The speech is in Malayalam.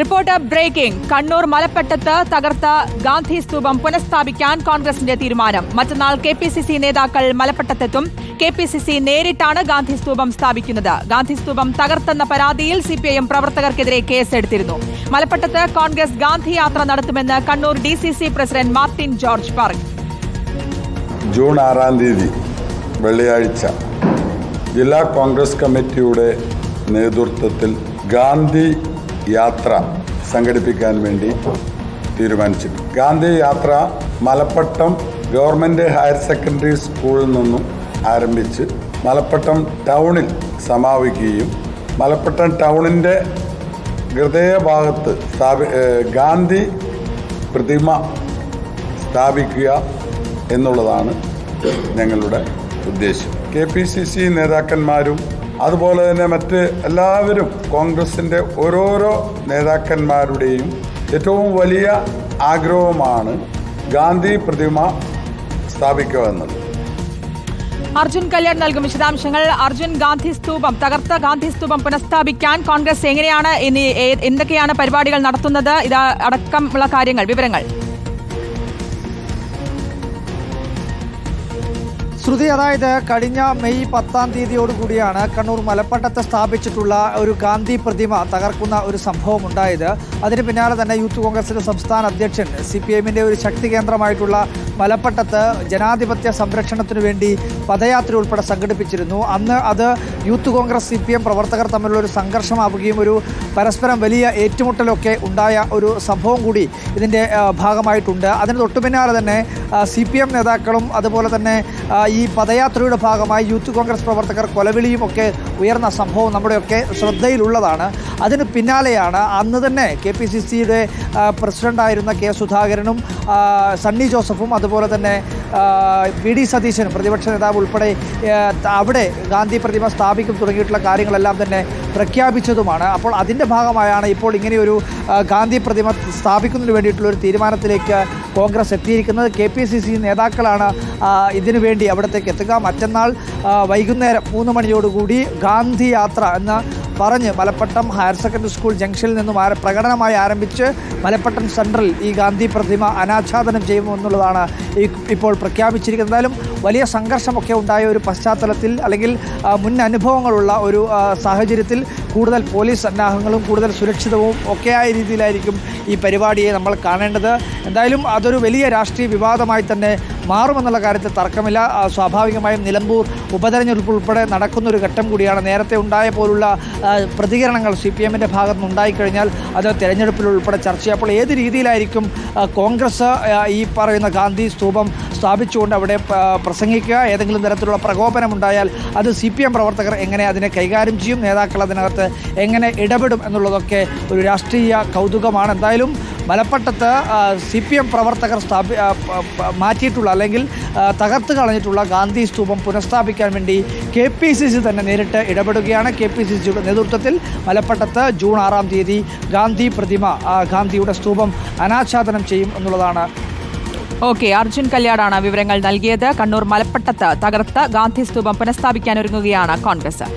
Reporter breaking. കണ്ണൂർ മലപ്പട്ടത്ത് തകർത്ത ഗാന്ധി സ്തൂപം പുനഃസ്ഥാപിക്കാൻ കോൺഗ്രസിന്റെ തീരുമാനം. മറ്റന്നാൾ കെപിസിസി നേതാക്കൾ മലപ്പട്ടത്തെത്തും. കെപിസിസി നേരിട്ടാണ് ഗാന്ധി സ്തൂപം സ്ഥാപിക്കുന്നത്. ഗാന്ധി സ്തൂപം തകർത്തെന്ന പരാതിയിൽ സിപിഐഎം പ്രവർത്തകർക്കെതിരെ കേസെടുത്തിരുന്നു. മലപ്പട്ടത്ത് കോൺഗ്രസ് ഗാന്ധി യാത്ര നടത്തുമെന്ന് കണ്ണൂർ ഡിസിസി പ്രസിഡന്റ് മാർട്ടിൻ ജോർജ് പറഞ്ഞു. ജൂൺ 6 വെള്ളിയാഴ്ച ജില്ലാ കോൺഗ്രസ് കമ്മിറ്റിയുടെ നേതൃത്വത്തിൽ ഗാന്ധി യാത്ര സംഘടിപ്പിക്കാൻ വേണ്ടി തീരുമാനിച്ചു. ഗാന്ധി യാത്ര മലപ്പട്ടം ഗവൺമെൻറ് ഹയർ സെക്കൻഡറി സ്കൂളിൽ നിന്നും ആരംഭിച്ച് മലപ്പട്ടം ടൗണിൽ സമാപിക്കുകയും മലപ്പട്ടം ടൗണിൻ്റെ ഹൃദയഭാഗത്ത് ഗാന്ധി പ്രതിമ സ്ഥാപിക്കുക എന്നുള്ളതാണ് ഞങ്ങളുടെ ഉദ്ദേശം. കെപിസിസി നേതാക്കന്മാരും അതുപോലെ തന്നെ മറ്റ് എല്ലാവരും കോൺഗ്രസിൻ്റെ ഓരോരോ നേതാക്കന്മാരുടെയും ഏറ്റവും വലിയ ആഗ്രഹമാണ് ഗാന്ധി പ്രതിമ സ്ഥാപിക്കുക എന്നത്. അർജുൻ കല്യാൺ നൽകും വിശദാംശങ്ങൾ. അർജുൻ, തകർത്ത ഗാന്ധി സ്തൂപം പുനഃസ്ഥാപിക്കാൻ കോൺഗ്രസ് എങ്ങനെയാണ് എന്തൊക്കെയാണ് പരിപാടികൾ നടത്തുന്നത്? ഇത് അടക്കമുള്ള കാര്യങ്ങൾ, വിവരങ്ങൾ. ശ്രുതി, അതായത് കഴിഞ്ഞ മെയ് 10 കൂടിയാണ് കണ്ണൂർ മലപ്പട്ടത്ത് സ്ഥാപിച്ചിട്ടുള്ള ഒരു ഗാന്ധി പ്രതിമ തകർക്കുന്ന ഒരു സംഭവം ഉണ്ടായത്. അതിന് പിന്നാലെ തന്നെ യൂത്ത് കോൺഗ്രസിന്റെ സംസ്ഥാന അധ്യക്ഷൻ സിപിഐഎമ്മിന്റെ ഒരു ശക്തി കേന്ദ്രമായിട്ടുള്ള മലപ്പട്ടത്ത് ജനാധിപത്യ സംരക്ഷണത്തിനു വേണ്ടി പദയാത്ര ഉൾപ്പെടെ സംഘടിപ്പിച്ചിരുന്നു. അന്ന് അത് യൂത്ത് കോൺഗ്രസ് സിപിഎം പ്രവർത്തകർ തമ്മിലുള്ള ഒരു സംഘർഷമാവുകയും ഒരു പരസ്പരം വലിയ ഏറ്റുമുട്ടലൊക്കെ ഉണ്ടായ ഒരു സംഭവം കൂടി ഇതിൻ്റെ ഭാഗമായിട്ടുണ്ട്. അതിന് തൊട്ടു പിന്നാലെ തന്നെ സിപിഎം നേതാക്കളും അതുപോലെ തന്നെ ഈ പദയാത്രയുടെ ഭാഗമായി യൂത്ത് കോൺഗ്രസ് പ്രവർത്തകർ കൊലവിളിയും ഒക്കെ ഉയർന്ന സംഭവം നമ്മുടെയൊക്കെ ശ്രദ്ധയിലുള്ളതാണ്. അതിന് പിന്നാലെയാണ് അന്ന് തന്നെ കെപിസിസിയുടെ പ്രസിഡൻ്റായിരുന്ന കെ സുധാകരനും സണ്ണി ജോസഫും അതുപോലെ തന്നെ വി ഡി സതീശനും പ്രതിപക്ഷ നേതാവ് ഉൾപ്പെടെ അവിടെ ഗാന്ധി പ്രതിമ സ്ഥാപിക്കും തുടങ്ങിയിട്ടുള്ള കാര്യങ്ങളെല്ലാം തന്നെ പ്രഖ്യാപിച്ചതുമാണ്. അപ്പോൾ അതിൻ്റെ ഭാഗമായാണ് ഇപ്പോൾ ഇങ്ങനെയൊരു ഗാന്ധി പ്രതിമ സ്ഥാപിക്കുന്നതിന് വേണ്ടിയിട്ടുള്ളൊരു തീരുമാനത്തിലേക്ക് കോൺഗ്രസ് എത്തിയിരിക്കുന്നത്. കെപിസിസി നേതാക്കളാണ് ഇതിനു വേണ്ടി അവിടത്തേക്ക് എത്തുക. മറ്റന്നാൾ വൈകുന്നേരം 3 മണിയോടുകൂടി ഗാന്ധി യാത്ര എന്ന് പറഞ്ഞ് മലപ്പട്ടം ഹയർ സെക്കൻഡറി സ്കൂൾ ജംഗ്ഷനിൽ നിന്നും പ്രകടനമായി ആരംഭിച്ച് മലപ്പട്ടം സെൻട്രൽ ഈ ഗാന്ധി പ്രതിമ അനാച്ഛാദനം ചെയ്യുമെന്നുള്ളതാണ് ഇപ്പോൾ പ്രഖ്യാപിച്ചിരിക്കുന്നത്. എന്തായാലും വലിയ സംഘർഷമൊക്കെ ഉണ്ടായ ഒരു പശ്ചാത്തലത്തിൽ അല്ലെങ്കിൽ മുൻ അനുഭവങ്ങളുള്ള ഒരു സാഹചര്യത്തിൽ കൂടുതൽ പോലീസ് സന്നാഹങ്ങളും കൂടുതൽ സുരക്ഷിതവും ഒക്കെയായ രീതിയിലായിരിക്കും ഈ പരിപാടിയെ നമ്മൾ കാണേണ്ടത്. എന്തായാലും അതൊരു വലിയ രാഷ്ട്രീയ വിവാദമായി തന്നെ മാറുമെന്നുള്ള കാര്യത്തിൽ തർക്കമില്ല. സ്വാഭാവികമായും നിലമ്പൂർ ഉപതെരഞ്ഞെടുപ്പ് ഉൾപ്പെടെ നടക്കുന്നൊരു ഘട്ടം കൂടിയാണ്. നേരത്തെ ഉണ്ടായ പോലുള്ള പ്രതികരണങ്ങൾ സിപിഎമ്മിൻ്റെ ഭാഗത്ത് നിന്നുണ്ടായിക്കഴിഞ്ഞാൽ അത് തെരഞ്ഞെടുപ്പിൽ ഉൾപ്പെടെ ചർച്ചയായി. അപ്പോൾ ഏത് രീതിയിലായിരിക്കും കോൺഗ്രസ് ഈ പറയുന്ന ഗാന്ധി സ്തൂപം സ്ഥാപിച്ചുകൊണ്ട് അവിടെ പ്രസംഗിക്കുക? ഏതെങ്കിലും തരത്തിലുള്ള പ്രകോപനമുണ്ടായാൽ അത് സിപിഎം പ്രവർത്തകർ എങ്ങനെ അതിനെ കൈകാര്യം ചെയ്യും? നേതാക്കൾ അതിനകത്ത് എങ്ങനെ ഇടപെടും എന്നുള്ളതൊക്കെ ഒരു രാഷ്ട്രീയ കൗതുകമാണ്. എന്തായാലും മലപ്പട്ടത്ത് സിപിഎം പ്രവർത്തകർ മാറ്റിയിട്ടുള്ള അല്ലെങ്കിൽ തകർത്ത് കളഞ്ഞിട്ടുള്ള ഗാന്ധി സ്തൂപം പുനഃസ്ഥാപിക്കാൻ വേണ്ടി കെപിസിസി തന്നെ നേരിട്ട് ഇടപെടുകയാണ്. കെപിസിസിയുടെ നേതൃത്വത്തിൽ മലപ്പട്ടത്ത് ജൂൺ 6 ഗാന്ധി പ്രതിമ ഗാന്ധിയുടെ സ്തൂപം അനാച്ഛാദനം ചെയ്യും എന്നുള്ളതാണ്. ഓക്കെ, അർജുൻ കല്യാടാണ് വിവരങ്ങൾ നൽകിയത്. കണ്ണൂർ മലപ്പട്ടത്ത് തകർത്ത ഗാന്ധി സ്തൂപം പുനഃസ്ഥാപിക്കാൻ ഒരുങ്ങുകയാണ് കോൺഗ്രസ്.